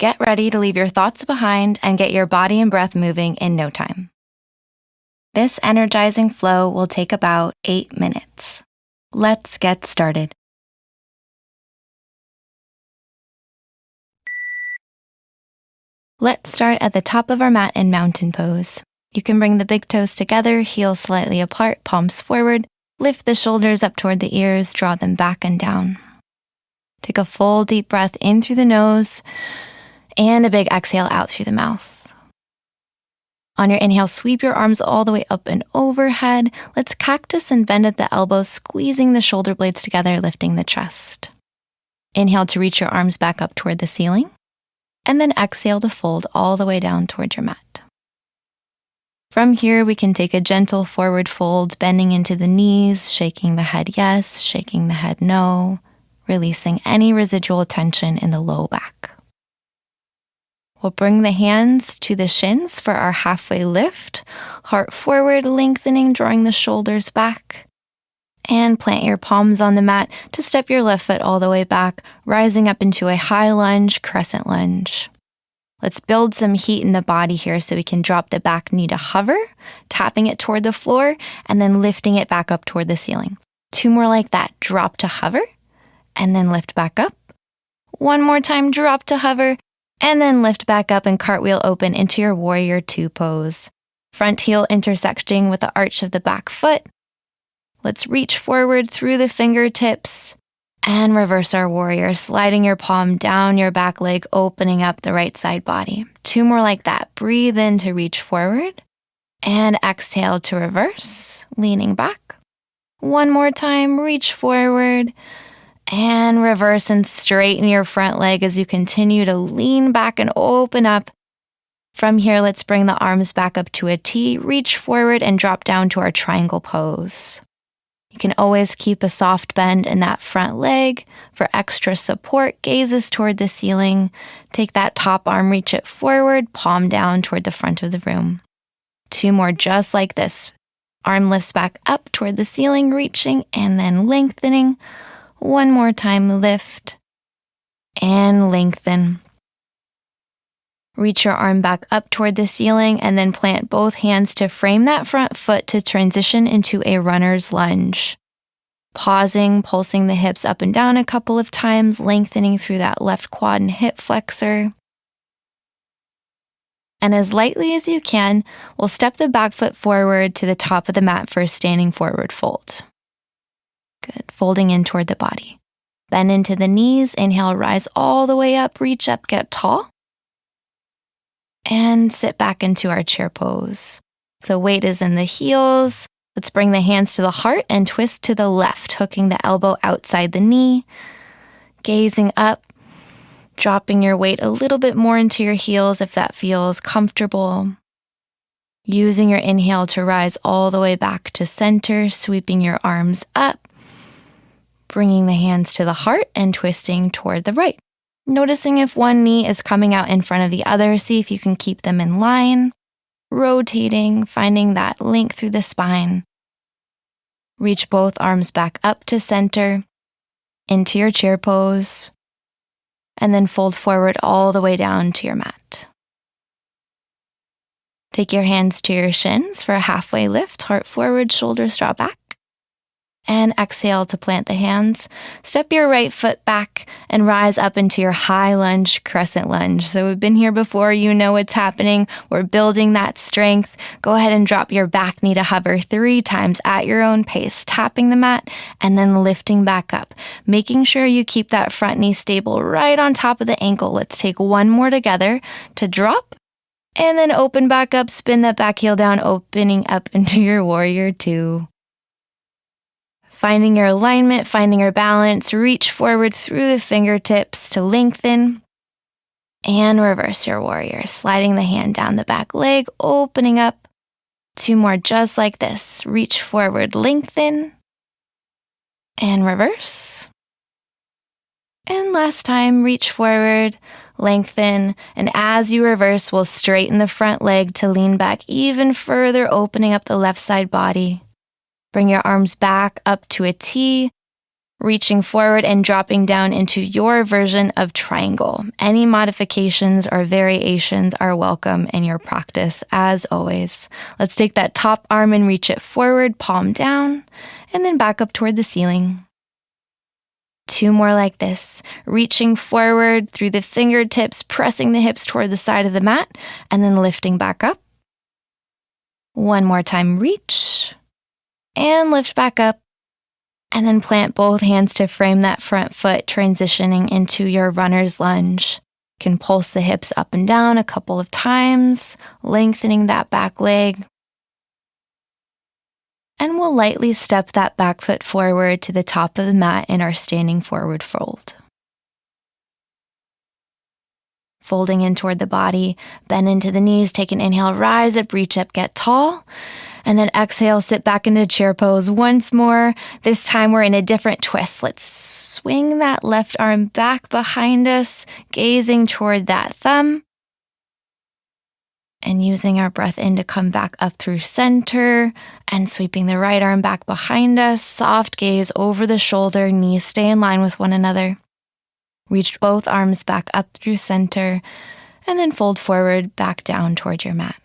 get ready to leave your thoughts behind and get your body and breath moving in no time. This energizing flow will take about 8 minutes. Let's get started. Let's start at the top of our mat in mountain pose. You can bring the big toes together, heels slightly apart, palms forward, lift the shoulders up toward the ears, draw them back and down. Take a full deep breath in through the nose and a big exhale out through the mouth. On your inhale, sweep your arms all the way up and overhead. Let's cactus and bend at the elbows, squeezing the shoulder blades together, lifting the chest. Inhale to reach your arms back up toward the ceiling, and then exhale to fold all the way down toward your mat. From here, we can take a gentle forward fold, bending into the knees, shaking the head yes, shaking the head no, releasing any residual tension in the low back. We'll bring the hands to the shins for our halfway lift, heart forward, lengthening, drawing the shoulders back, and plant your palms on the mat to step your left foot all the way back, rising up into a high lunge, crescent lunge. Let's build some heat in the body here so we can drop the back knee to hover, tapping it toward the floor, and then lifting it back up toward the ceiling. 2 more like that, drop to hover, and then lift back up. 1 more time, drop to hover, and then lift back up and cartwheel open into your warrior 2 pose. Front heel intersecting with the arch of the back foot. Let's reach forward through the fingertips and reverse our warrior, sliding your palm down your back leg, opening up the right side body. 2 more like that. Breathe in to reach forward and exhale to reverse, leaning back. 1 more time, reach forward and reverse and straighten your front leg as you continue to lean back and open up. From here, let's bring the arms back up to a T, reach forward and drop down to our triangle pose. You can always keep a soft bend in that front leg for extra support. Gazes toward the ceiling. Take that top arm, reach it forward, palm down toward the front of the room. 2 more just like this. Arm lifts back up toward the ceiling, reaching and then lengthening. 1 more time, lift and lengthen. Reach your arm back up toward the ceiling and then plant both hands to frame that front foot to transition into a runner's lunge. Pausing, pulsing the hips up and down a couple of times, lengthening through that left quad and hip flexor. And as lightly as you can, we'll step the back foot forward to the top of the mat for a standing forward fold. Good. Folding in toward the body. Bend into the knees. Inhale, rise all the way up, reach up, get tall. And sit back into our chair pose. So weight is in the heels. Let's bring the hands to the heart and twist to the left, hooking the elbow outside the knee. Gazing up, dropping your weight a little bit more into your heels if that feels comfortable. Using your inhale to rise all the way back to center, sweeping your arms up. Bringing the hands to the heart and twisting toward the right. Noticing if one knee is coming out in front of the other, see if you can keep them in line. Rotating, finding that link through the spine. Reach both arms back up to center, into your chair pose, and then fold forward all the way down to your mat. Take your hands to your shins for a halfway lift, heart forward, shoulders draw back. And exhale to plant the hands. Step your right foot back and rise up into your high lunge, crescent lunge. So we've been here before, you know what's happening. We're building that strength. Go ahead and drop your back knee to hover 3 times at your own pace, tapping the mat and then lifting back up. Making sure you keep that front knee stable right on top of the ankle. Let's take 1 more together to drop and then open back up, spin that back heel down, opening up into your warrior 2. Finding your alignment, finding your balance, reach forward through the fingertips to lengthen and reverse your warrior, sliding the hand down the back leg, opening up. 2 more just like this. Reach forward, lengthen and reverse. And last time, reach forward, lengthen, and as you reverse, we'll straighten the front leg to lean back even further, opening up the left side body. Bring your arms back up to a T. reaching forward and dropping down into your version of triangle. Any modifications or variations are welcome in your practice, as always. Let's take that top arm and reach it forward, palm down, and then back up toward the ceiling. 2 more like this, reaching forward through the fingertips, pressing the hips toward the side of the mat, and then lifting back up. 1 more time, reach, and lift back up. And then plant both hands to frame that front foot, transitioning into your runner's lunge. You can pulse the hips up and down a couple of times, lengthening that back leg. And we'll lightly step that back foot forward to the top of the mat in our standing forward fold. Folding in toward the body, bend into the knees, take an inhale, rise up, reach up, get tall. And then exhale, sit back into chair pose once more. This time we're in a different twist. Let's swing that left arm back behind us, gazing toward that thumb. And using our breath in to come back up through center and sweeping the right arm back behind us. Soft gaze over the shoulder, knees stay in line with one another. Reach both arms back up through center and then fold forward back down toward your mat.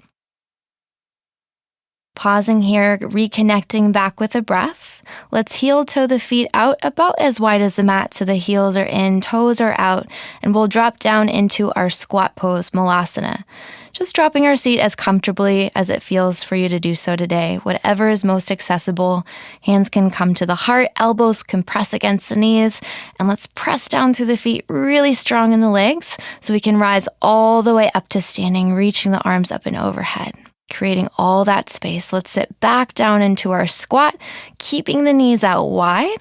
Pausing here, reconnecting back with the breath. Let's heel toe the feet out about as wide as the mat so the heels are in, toes are out, and we'll drop down into our squat pose, Malasana. Just dropping our seat as comfortably as it feels for you to do so today. Whatever is most accessible. Hands can come to the heart, elbows can press against the knees, and let's press down through the feet really strong in the legs so we can rise all the way up to standing, reaching the arms up and overhead. Creating all that space. Let's sit back down into our squat, keeping the knees out wide,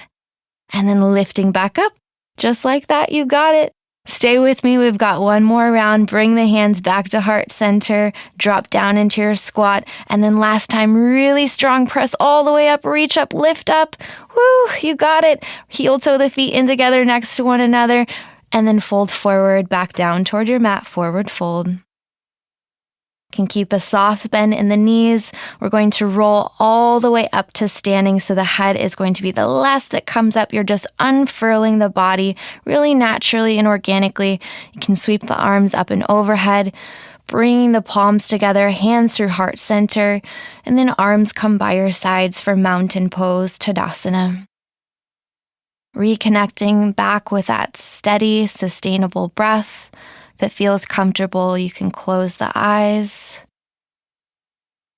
and then lifting back up. Just like that, you got it. Stay with me. We've got 1 more round. Bring the hands back to heart center, drop down into your squat, and then last time, really strong press all the way up, reach up, lift up. Woo, you got it. Heel toe the feet in together next to one another, and then fold forward, back down toward your mat, forward fold. Can keep a soft bend in the knees. We're going to roll all the way up to standing, so the head is going to be the last that comes up. You're just unfurling the body really naturally and organically. You can sweep the arms up and overhead, bringing the palms together, hands through heart center, and then arms come by your sides for mountain pose, Tadasana. Reconnecting back with that steady, sustainable breath. If it feels comfortable, you can close the eyes.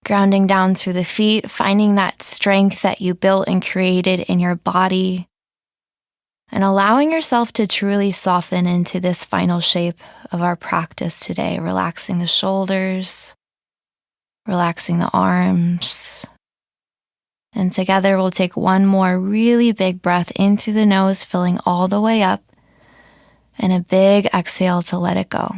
Grounding down through the feet, finding that strength that you built and created in your body. And allowing yourself to truly soften into this final shape of our practice today. Relaxing the shoulders, relaxing the arms. And together we'll take 1 more really big breath in through the nose, filling all the way up. And a big exhale to let it go.